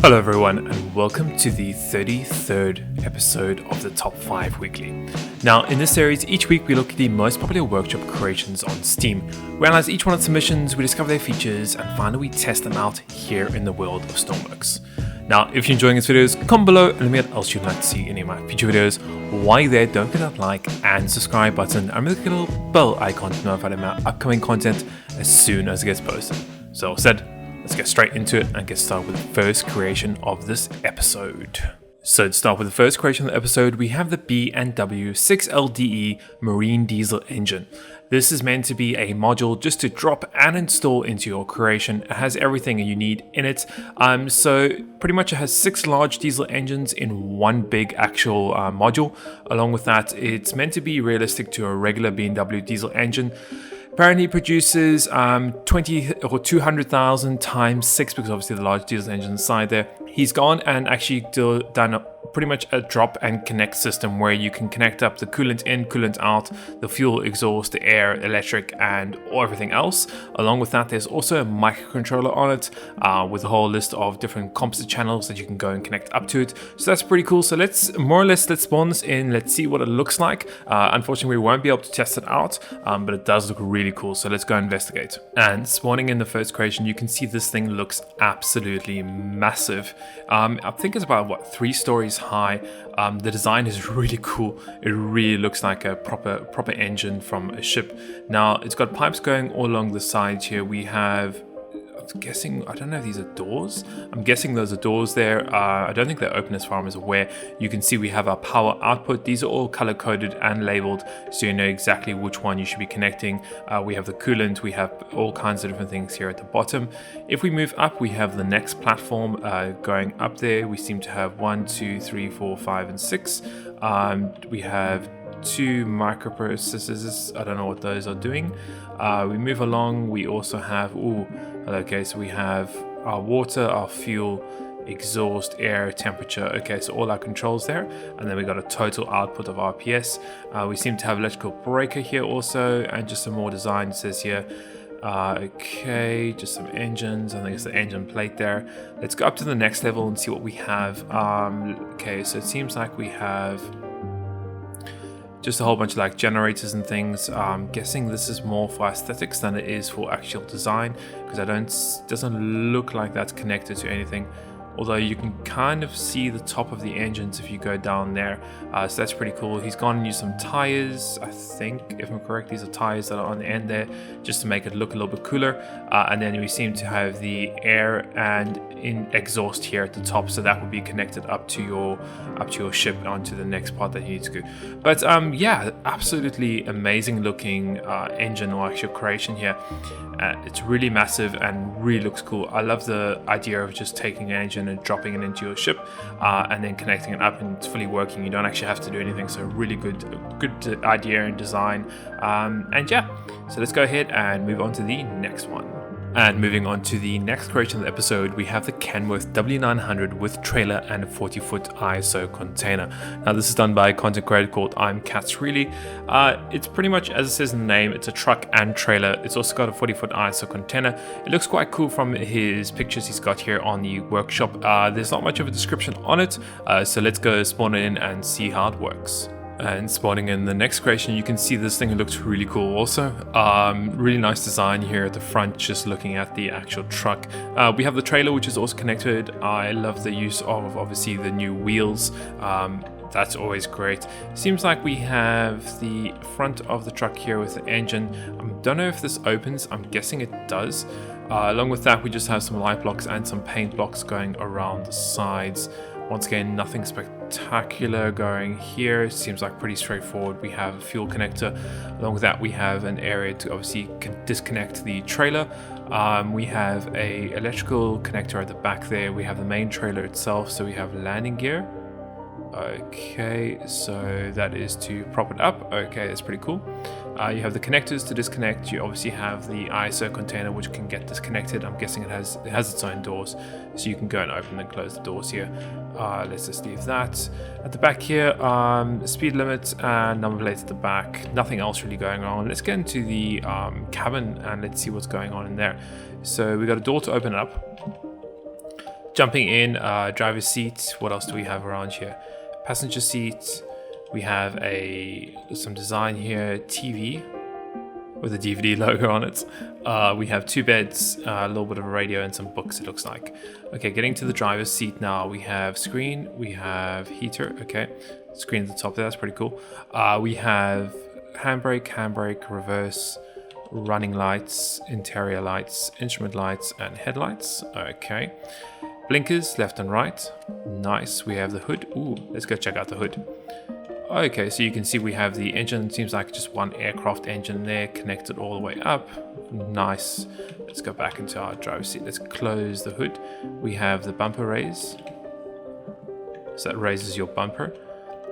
Hello everyone and welcome to the 33rd episode of the Top 5 Weekly. Now in this series, each week we look at the most popular workshop creations on Steam. We analyze each one of the submissions, we discover their features, and finally we test them out here in the world of Stormworks. Now if you're enjoying these videos, comment below and let me know what else you'd like to see in any of my future videos. While you're there, don't forget that like and subscribe button and click the little bell icon to notify them about upcoming content as soon as it gets posted. So all said, let's get straight into it and get started with the first creation of this episode. So to start with the first creation of the episode, we have the B&W 6LDE Marine Diesel engine. This is meant to be a module just to drop and install into your creation. It has everything you need in it. So pretty much it has 6 large diesel engines in one big actual module. Along with that, it's meant to be realistic to a regular B&W diesel engine. Apparently produces 20 or 200,000 times 6 because obviously the large diesel engine inside there. He's gone and actually done pretty much a drop and connect system where you can connect up the coolant in, coolant out, the fuel, exhaust, the air, electric, and everything else. Along with that, there's also a microcontroller on it with a whole list of different composite channels that you can go and connect up to it. So that's pretty cool. So let's spawn this in. Let's see what it looks like. Unfortunately, we won't be able to test it out, but it does look really cool. So let's go investigate. And spawning in the first creation, you can see this thing looks absolutely massive. I think it's about 3 stories high. The design is really cool. It really looks like a proper engine from a ship. Now it's got pipes going all along the sides here. We have, I'm guessing, I don't know if these are doors. I'm guessing those are doors there. I don't think they're open as far as I'm aware. You can see we have our power output. These are all color coded and labeled so you know exactly which one you should be connecting. We have the coolant, we have all kinds of different things here at the bottom. If we move up, we have the next platform going up there. We seem to have 1, 2, 3, 4, 5, and 6. We have 2 microprocessors. I don't know what those are doing. We move along. We also have, okay, so we have our water, our fuel, exhaust, air, temperature. Okay, so all our controls there. And then we got a total output of RPS. We seem to have electrical breaker here also, and just some more design. It says here, okay, just some engines. I think it's the engine plate there. Let's go up to the next level and see what we have. Okay, so it seems like we have just a whole bunch of like generators and things. I'm guessing this is more for aesthetics than it is for actual design, because doesn't look like that's connected to anything. Although you can kind of see the top of the engines if you go down there. So that's pretty cool. He's gone and used some tires. I think, if I'm correct, these are tires that are on the end there just to make it look a little bit cooler. And then we seem to have the air and exhaust here at the top. So that would be connected up to your ship onto the next part that you need to go. But yeah, absolutely amazing looking engine or actual creation here. It's really massive and really looks cool. I love the idea of just taking an engine and dropping it into your ship and then connecting it up, and it's fully working. You don't actually have to do anything. So really good idea and design. And yeah, so let's go ahead and move on to the next one. And moving on to the next creation of the episode, we have the Kenworth W900 with trailer and a 40-foot ISO container. Now this is done by a content creator called I'm Cats Really. It's pretty much, as it says in the name, it's a truck and trailer. It's also got a 40-foot ISO container. It looks quite cool from his pictures he's got here on the workshop. There's not much of a description on it, so let's go spawn it in and see how it works. And spawning in the next creation, you can see this thing looks really cool also. Really nice design here at the front, just looking at the actual truck. We have the trailer, which is also connected. I love the use of obviously the new wheels. That's always great. Seems like we have the front of the truck here with the engine. I don't know if this opens. I'm guessing it does. Along with that, we just have some light blocks and some paint blocks going around the sides. Once again, nothing spectacular going here. Seems like pretty straightforward. We have a fuel connector. Along with that, we have an area to obviously disconnect the trailer. We have a electrical connector at the back there. We have the main trailer itself. So we have landing gear. Okay, so that is to prop it up. Okay, that's pretty cool. You have the connectors to disconnect. You obviously have the ISO container, which can get disconnected. I'm guessing it has its own doors, so you can go and open and close the doors here. Let's just leave that. At the back here, speed limit and number plates at the back. Nothing else really going on. Let's get into the cabin and let's see what's going on in there. So we got a door to open up. Jumping in, driver's seat. What else do we have around here? Passenger seat. We have some design here. TV with a DVD logo on it. We have 2 beds, a little bit of a radio, and some books, it looks like. Okay, getting to the driver's seat now. We have screen, we have heater. Okay, screen at the top there, that's pretty cool. We have handbrake, reverse, running lights, interior lights, instrument lights, and headlights. Okay, blinkers left and right. Nice. We have the hood. Ooh, let's go check out the hood. Okay, so you can see we have the engine. Seems like just one aircraft engine there, connected all the way up. Nice. Let's go back into our driver's seat. Let's close the hood. We have the bumper raise. So that raises your bumper.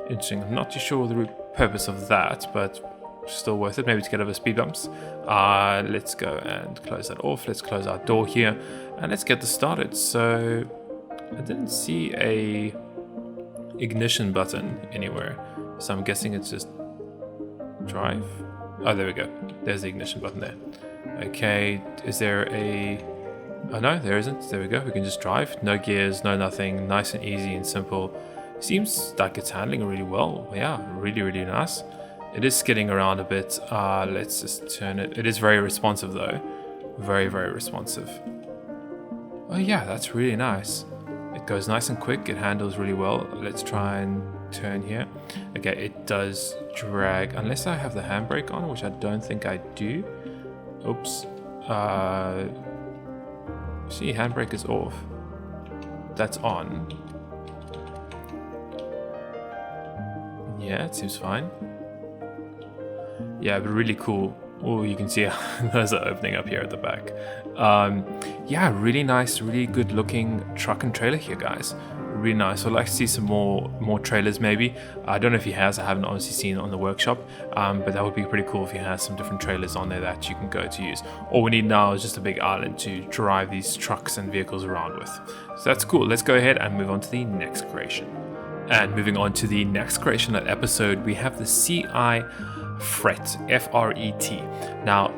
Interesting. I'm not too sure the purpose of that, but still worth it. Maybe to get over speed bumps. Let's go and close that off. Let's close our door here, and let's get this started. So I didn't see a ignition button anywhere, so I'm guessing it's just drive. Oh, there we go. There's the ignition button there. Okay, is there a... Oh no, there isn't. There we go. We can just drive. No gears, no nothing. Nice and easy and simple. Seems like it's handling really well. Yeah, really, really nice. It is skidding around a bit. Let's just turn it. It is very responsive though. Very, very responsive. Oh yeah, that's really nice. It goes nice and quick. It handles really well. Let's try and turn here. Okay, it does drag unless I have the handbrake on, which I don't think I do. Oops. See, handbrake is off. That's on. Yeah, it seems fine. Yeah, but really cool. Oh, you can see those are opening up here at the back. Yeah, really nice, really good looking truck and trailer here, guys. Really nice. I'd like to see some more trailers maybe. I don't know if he has. I haven't honestly seen it on the workshop, but that would be pretty cool if he has some different trailers on there that you can go to use. All we need now is just a big island to drive these trucks and vehicles around with. So that's cool. Let's go ahead and move on to the next creation. And moving on to the next creation, that episode, we have the CI Fret FRT. Now,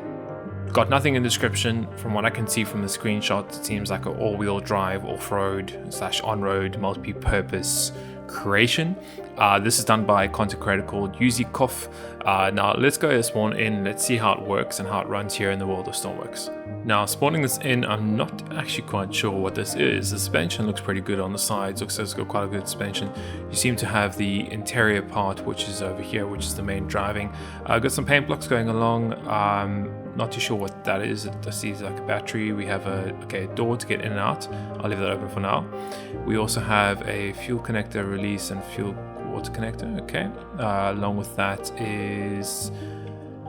got nothing in the description. From what I can see from the screenshot, it seems like an all-wheel drive, off-road / on-road, multi-purpose creation. This is done by a content creator called Yuzikov. Now let's go spawn in. Let's see how it works and how it runs here in the world of Stormworks. Now spawning this in, I'm not actually quite sure what this is. The suspension looks pretty good on the sides. Looks like it's got quite a good suspension. You seem to have the interior part, which is over here, which is the main driving. Got some paint blocks going along. Not too sure what that is. I see it's like a battery. We have a door to get in and out. I'll leave that open for now. We also have a fuel connector release and fuel water connector. Okay. Along with that is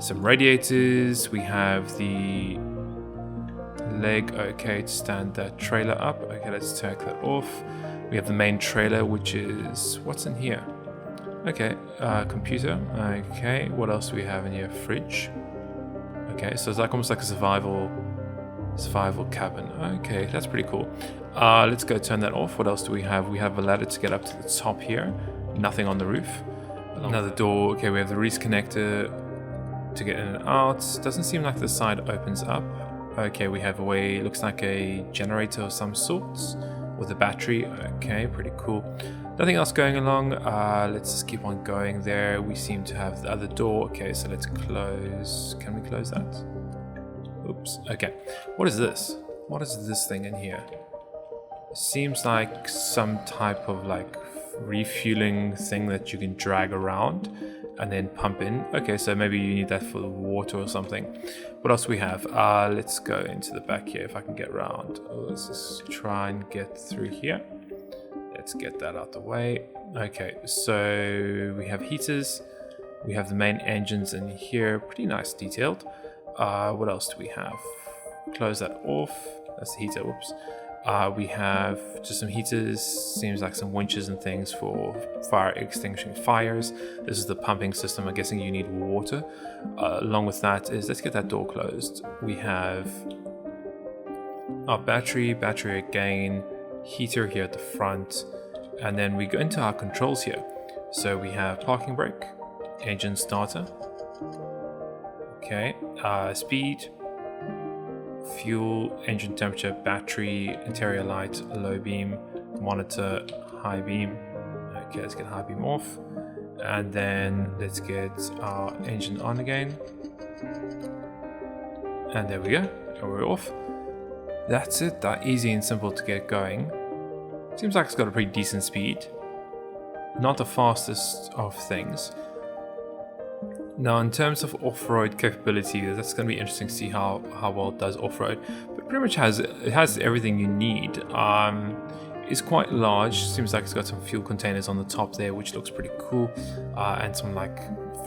some radiators. We have the leg, okay, to stand that trailer up. Okay, let's take that off. We have the main trailer, which is what's in here. Okay, computer. Okay, what else do we have in here? Fridge. Okay, so it's like almost like a survival cabin. Okay, that's pretty cool. Let's go turn that off. What else do we have? We have a ladder to get up to the top here. Nothing on the roof. Another door. Okay, we have the release connector to get in and out. Doesn't seem like the side opens up. Okay, we have a way, looks like a generator of some sorts with a battery. Okay, pretty cool. Nothing else going along. Let's just keep on going there. We seem to have the other door. Okay, so let's close. Can we close that? Oops. Okay. What is this? What is this thing in here? It seems like some type of like refueling thing that you can drag around and then pump in. Okay, so maybe you need that for the water or something. What else do we have? Let's go into the back here if I can get around. Let's just try and get through here. Let's get that out the way. Okay, so we have heaters. We have the main engines in here. Pretty nice detailed. What else do we have? Close that off. That's the heater. Whoops. We have just some heaters, seems like some winches and things for fire extinguishing fires. This is the pumping system. I'm guessing you need water. Along with that is, let's get that door closed. We have our battery again, heater here at the front, and then we go into our controls here. So we have parking brake, engine starter, okay, speed, fuel, engine temperature, battery, interior light, low beam, monitor, high beam. Okay, let's get high beam off. And then let's get our engine on again. And there we go. We're off. That's it. That easy and simple to get going. Seems like it's got a pretty decent speed. Not the fastest of things. Now, in terms of off-road capability, that's going to be interesting to see how well it does off-road. But pretty much it has everything you need. It's quite large. Seems like it's got some fuel containers on the top there, which looks pretty cool, and some like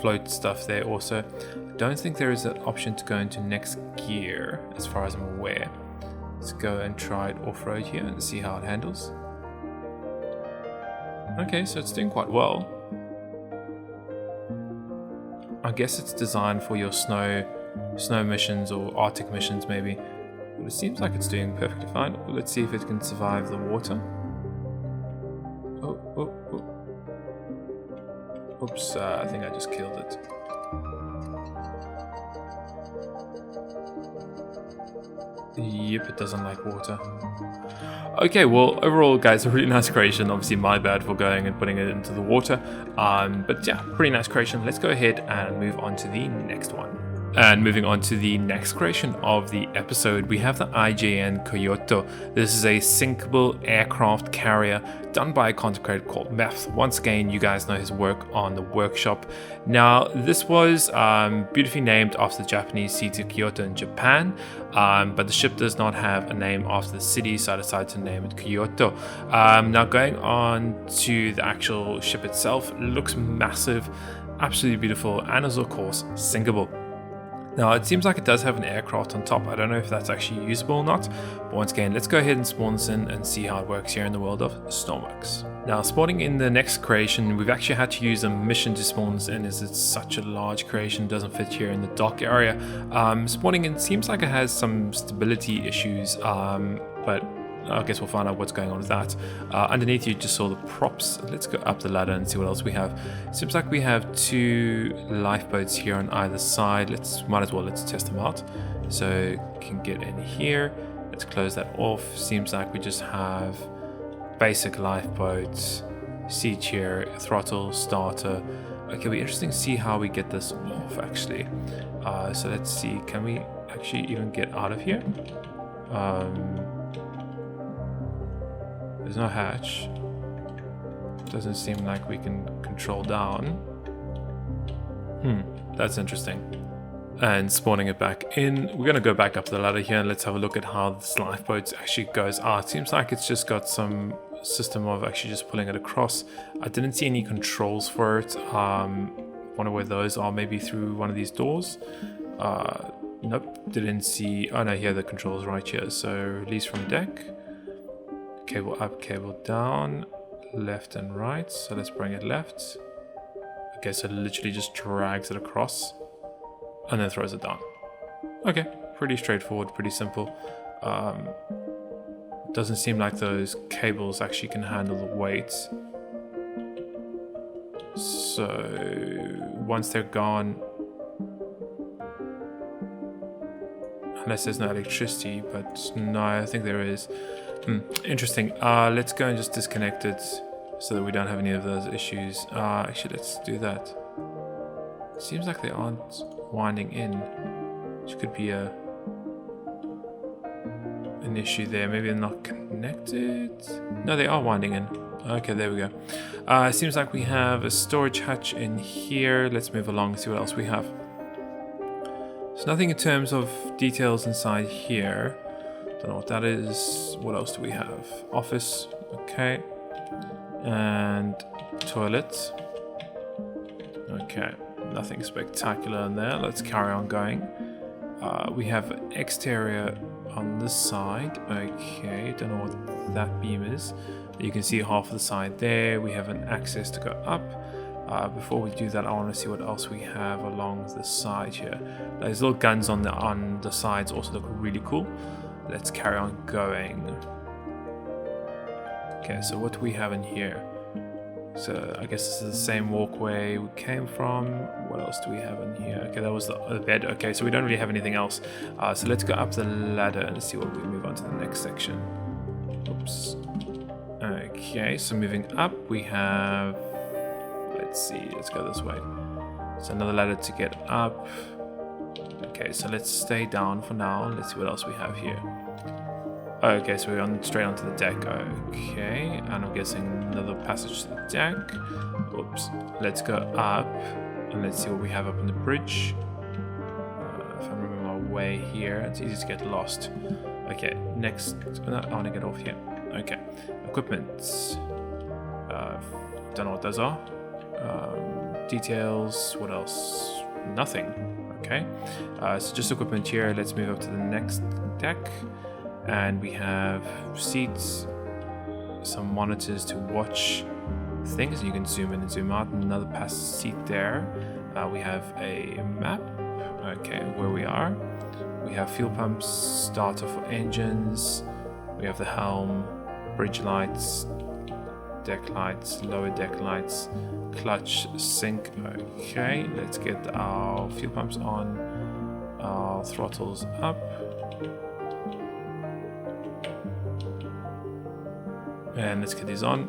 float stuff there also. I don't think there is an option to go into next gear, as far as I'm aware. Let's go and try it off-road here and see how it handles. Okay, so it's doing quite well. I guess it's designed for your snow missions or Arctic missions maybe. But it seems like it's doing perfectly fine. Let's see if it can survive the water. Oh. Oops, I think I just killed it. Yep, it doesn't like water. Okay, well, overall, guys, a really nice creation. Obviously, my bad for going and putting it into the water. But yeah, pretty nice creation. Let's go ahead and move on to the next one. And moving on to the next creation of the episode, we have the IJN Kyoto. This is a sinkable aircraft carrier done by a content creator called Meth. Once again, you guys know his work on the workshop. Now, this was beautifully named after the Japanese city Kyoto in Japan, but the ship does not have a name after the city, so I decided to name it Kyoto. Now, going on to the actual ship itself, it looks massive, absolutely beautiful, and is of course sinkable. Now, it seems like it does have an aircraft on top. I don't know if that's actually usable or not. But once again, let's go ahead and spawn this in and see how it works here in the world of Stormworks. Now, spawning in the next creation, we've actually had to use a mission to spawn this in, as it's such a large creation, doesn't fit here in the dock area. Spawning in seems like it has some stability issues, but I guess we'll find out what's going on with that. Underneath, you just saw the props. Let's go up the ladder and see what else we have. Seems like we have 2 lifeboats here on either side. Might as well let's test them out. So you can get in here. Let's close that off. Seems like we just have basic lifeboats, seat here, throttle, starter. Okay, it'll be interesting to see how we get this off actually. So let's see, can we actually even get out of here? There's no hatch. Doesn't seem like we can control down. That's interesting. And spawning it back in, we're going to go back up the ladder here and let's have a look at how this lifeboat actually goes out. It seems like it's just got some system of actually just pulling it across. I didn't see any controls for it. Wonder where those are, maybe through one of these doors. Nope, didn't see. Oh no, here the controls right here. So release from deck. Cable up, cable down, left and right. So let's bring it left. Okay, so it literally just drags it across and then throws it down. Okay, pretty straightforward, pretty simple. Doesn't seem like those cables actually can handle the weight. So once they're gone, unless there's no electricity, but no, I think there is. Interesting. Let's go and just disconnect it so that we don't have any of those issues. Actually, let's do that. Seems like they aren't winding in, which could be an issue there. Maybe they're not connected. No, they are winding in. Okay, there we go. Seems like we have a storage hatch in here. Let's move along and see what else we have. So nothing in terms of details inside here. Don't know what that is. What else do we have? Office, okay. And toilet. Okay, nothing spectacular in there. Let's carry on going. We have exterior on this side. Okay, don't know what that beam is. You can see half of the side there. We have an access to go up. Before we do that, I want to see what else we have along the side here. Those little guns on the sides also look really cool. Let's carry on going. Okay, so what do we have in here? So I guess this is the same walkway we came from. What else do we have in here? Okay, that was the bed. Okay, so we don't really have anything else. So let's go up the ladder and see what we move on to the next section. Oops. Okay, so moving up we have, let's see, let's go this way. So another ladder to get up. Okay, so let's stay down for now. Let's see what else we have here. Okay, so we're on straight onto the deck. Okay, and I'm guessing another passage to the deck. Oops. Let's go up and let's see what we have up on the bridge. If I remember my way here, it's easy to get lost. Okay, next. No, I want to get off here. Okay, equipment. Don't know what those are. Details. What else? Nothing. Okay, so just equipment here. Let's move up to the next deck. And we have seats, some monitors to watch things. You can zoom in and zoom out. Another pass seat there. We have a map. Okay, where we are. We have fuel pumps, starter for engines. We have the helm, bridge lights, deck lights, lower deck lights, clutch, sync. Okay, let's get our fuel pumps on. Our throttles up. And let's get these on.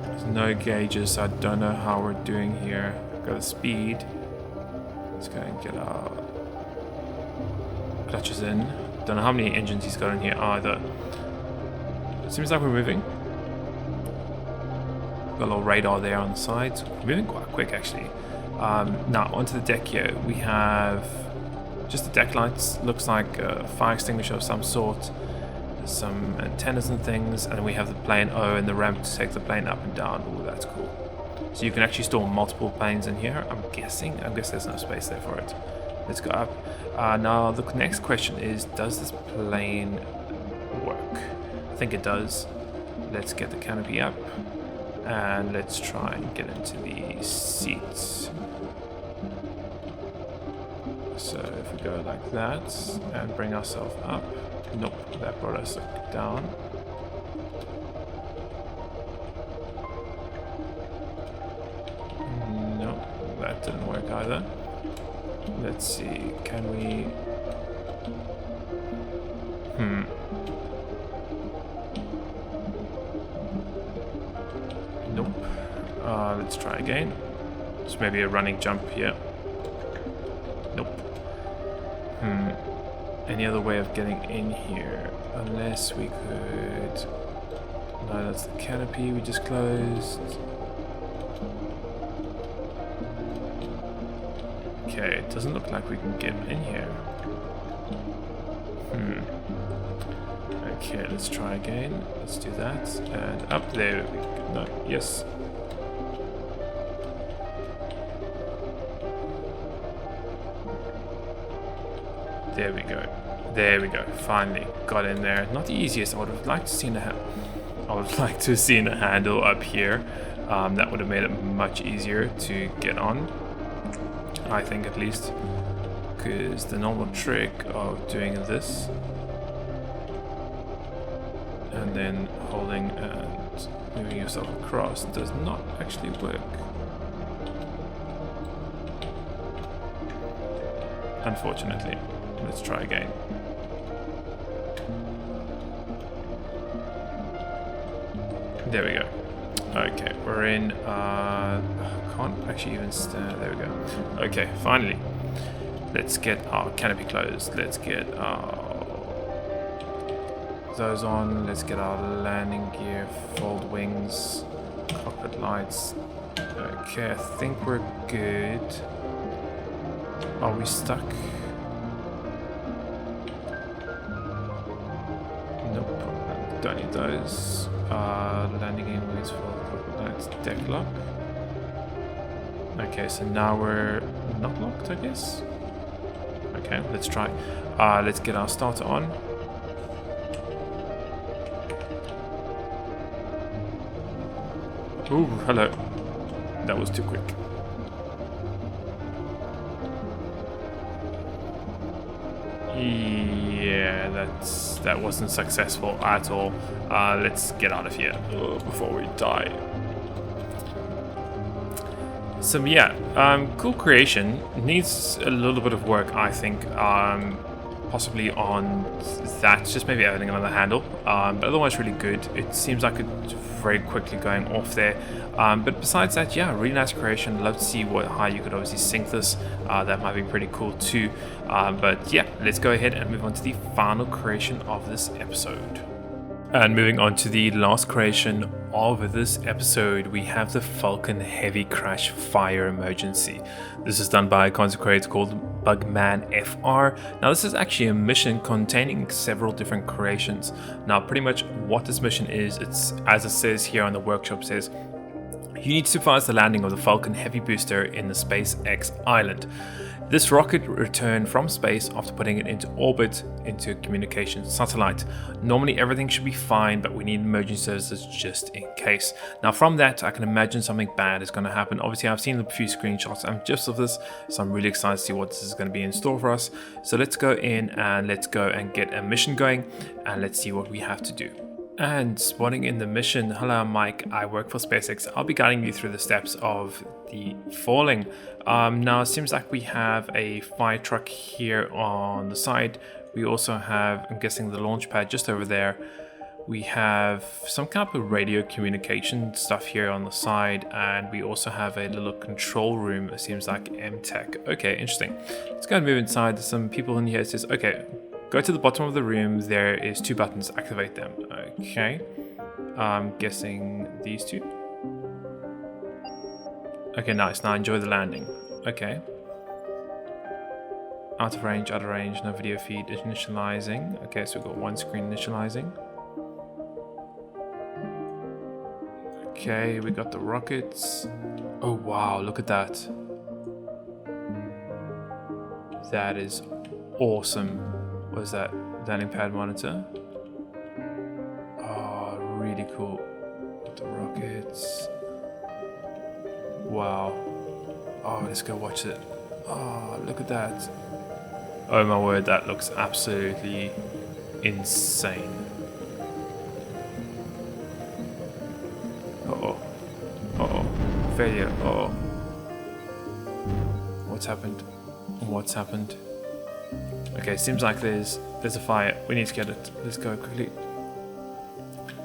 There's no gauges, so I don't know how we're doing here. Got the speed. Let's go and get our clutches in. Don't know how many engines he's got in here either. It seems like we're moving. Got a little radar there on the sides. We're moving quite quick actually. Now onto the deck here. We have just the deck lights, looks like a fire extinguisher of some sort. There's some antennas and things, and we have the plane O and the ramp to take the plane up and down. Oh, that's cool. So you can actually store multiple planes in here, I'm guessing. I guess there's no space there for it. Let's go up. Now the next question is, does this plane work? I think it does. Let's get the canopy up, and let's try and get into the seats. So if we go like that and bring ourselves up. Nope, that brought us down. Nope, that didn't work either. Let's see, can we... Nope. Let's try again. Just maybe a running jump here. Nope. Any other way of getting in here? Unless we could... No, that's the canopy we just closed. Okay, it doesn't look like we can get in here. Okay, let's try again. Let's do that. And up there we go. No, yes. There we go. There we go. Finally got in there. Not the easiest. I would have liked to seen a handle up here. That would have made it much easier to get on. I think at least, because the normal trick of doing this and then holding and moving yourself across does not actually work. Unfortunately. Let's try again. There we go. Okay, we're in. Can't actually even stand. There we go. Okay, finally. Let's get our canopy closed. Let's get those on. Let's get our landing gear, fold wings, cockpit lights. Okay, I think we're good. Are we stuck? Don't need those. Landing gear wings for cockpit lights, deck lock. Okay, so now we're not locked, I guess. Okay, let's try. Let's get our starter on. Ooh, hello. That was too quick. Yeah, that wasn't successful at all. Let's get out of here before we die. So yeah, cool creation. Needs a little bit of work, I think. Possibly on that, just maybe adding another handle. But otherwise, really good. It seems like it's very quickly going off there. But besides that, yeah, really nice creation. Love to see how you could obviously sync this. That might be pretty cool too. But yeah, let's go ahead and move on to the final creation of this episode. And moving on to the last creation of this episode, we have the Falcon Heavy Crash Fire Emergency. This is done by a concept creator called Bugman FR. Now this is actually a mission containing several different creations. Now pretty much what this mission is, it's as it says here on the workshop, says you need to supervise the landing of the Falcon Heavy booster in the SpaceX island. This rocket returned from space after putting it into orbit into a communications satellite. Normally everything should be fine, but we need emergency services just in case. Now from that, I can imagine something bad is going to happen. Obviously I've seen a few screenshots and gifs of this, so I'm really excited to see what this is going to be in store for us. So let's go in and let's go and get a mission going, and let's see what we have to do. And spawning in the mission, hello, I'm Mike, I work for SpaceX. I'll be guiding you through the steps of the falling. Now it seems like we have a fire truck here on the side. We also have, I'm guessing, the launch pad just over there. We have some kind of radio communication stuff here on the side, and we also have a little control room. It seems like MTech. Okay, interesting. Let's go and move inside. There's some people in here. It says, okay, go to the bottom of the room. There is 2 buttons. Activate them. Okay. I'm guessing these 2. Okay, nice. Now enjoy the landing. Okay. Out of range, out of range, no video feed, initializing. Okay, so we've got one screen initializing. Okay, we got the rockets. Oh wow, look at that. That is awesome. What is that? Landing pad monitor. Oh, really cool. Got the rockets. Wow. Oh, let's go watch it. Oh, look at that. Oh my word, that looks absolutely insane. Uh-oh. Uh-oh. Failure. Uh-oh. What's happened? What's happened? Okay, seems like there's a fire. We need to get it. Let's go quickly.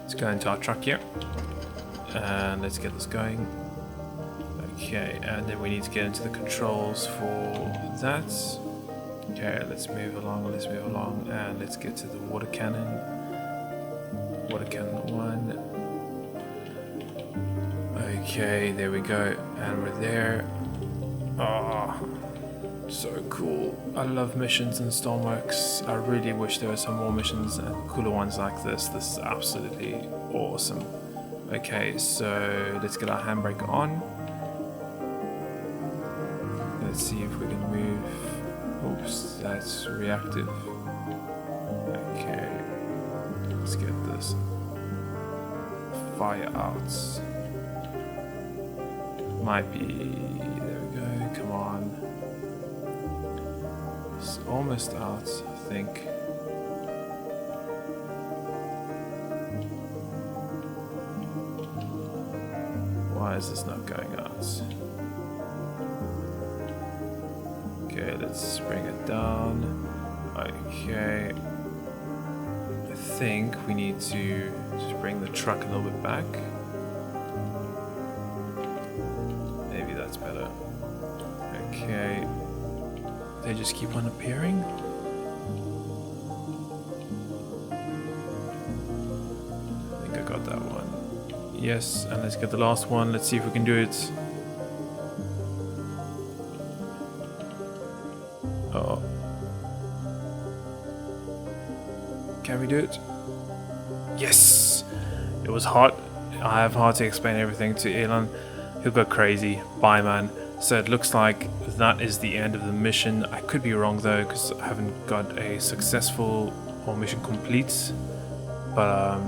Let's go into our truck here. And let's get this going. Okay, and then we need to get into the controls for that. Okay, let's move along, and let's get to the water cannon. Water cannon 1. Okay, there we go, and we're there. Oh, so cool. I love missions in Stormworks. I really wish there were some more missions and cooler ones like this. This is absolutely awesome. Okay, so let's get our handbrake on. Let's see if we can move. Oops, that's reactive. Okay, let's get this fire out. Might be, there we go, come on. It's almost out, I think. Why is this not going out? Okay, let's bring it down. Okay. I think we need to just bring the truck a little bit back. Maybe that's better. Okay. They just keep on appearing. I think I got that one. Yes, and let's get the last one. Let's see if we can do it. Uh-oh. Can we do it? Yes! It was hot. I have hard to explain everything to Elon. He'll go crazy. Bye, man. So it looks like that is the end of the mission. I could be wrong though, because I haven't got a successful or mission complete. But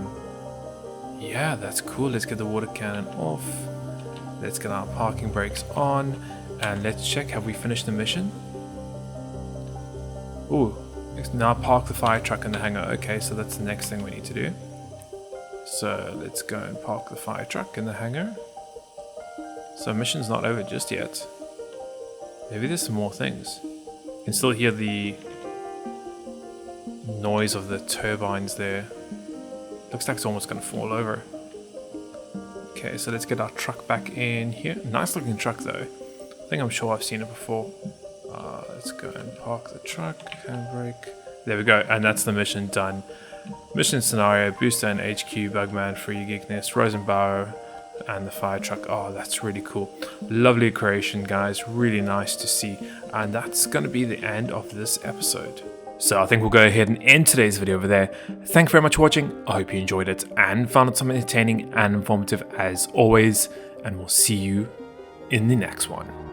yeah, that's cool. Let's get the water cannon off. Let's get our parking brakes on, and let's check, have we finished the mission? Ooh, Now park the fire truck in the hangar. Okay, so that's the next thing we need to do. So let's go and park the fire truck in the hangar. So mission's not over just yet. Maybe there's some more things. You can still hear the noise of the turbines there. Looks like it's almost going to fall over. Okay, so let's get our truck back in here. Nice looking truck though. I think I'm sure I've seen it before. Let's go and park the truck, handbrake. There we go, and that's the mission done. Mission scenario, booster and HQ, Bugman, Free Geekness, Rosenbauer, and the fire truck. Oh, that's really cool. Lovely creation, guys. Really nice to see. And that's going to be the end of this episode. So I think we'll go ahead and end today's video over there. Thank you very much for watching. I hope you enjoyed it and found it something entertaining and informative as always. And we'll see you in the next one.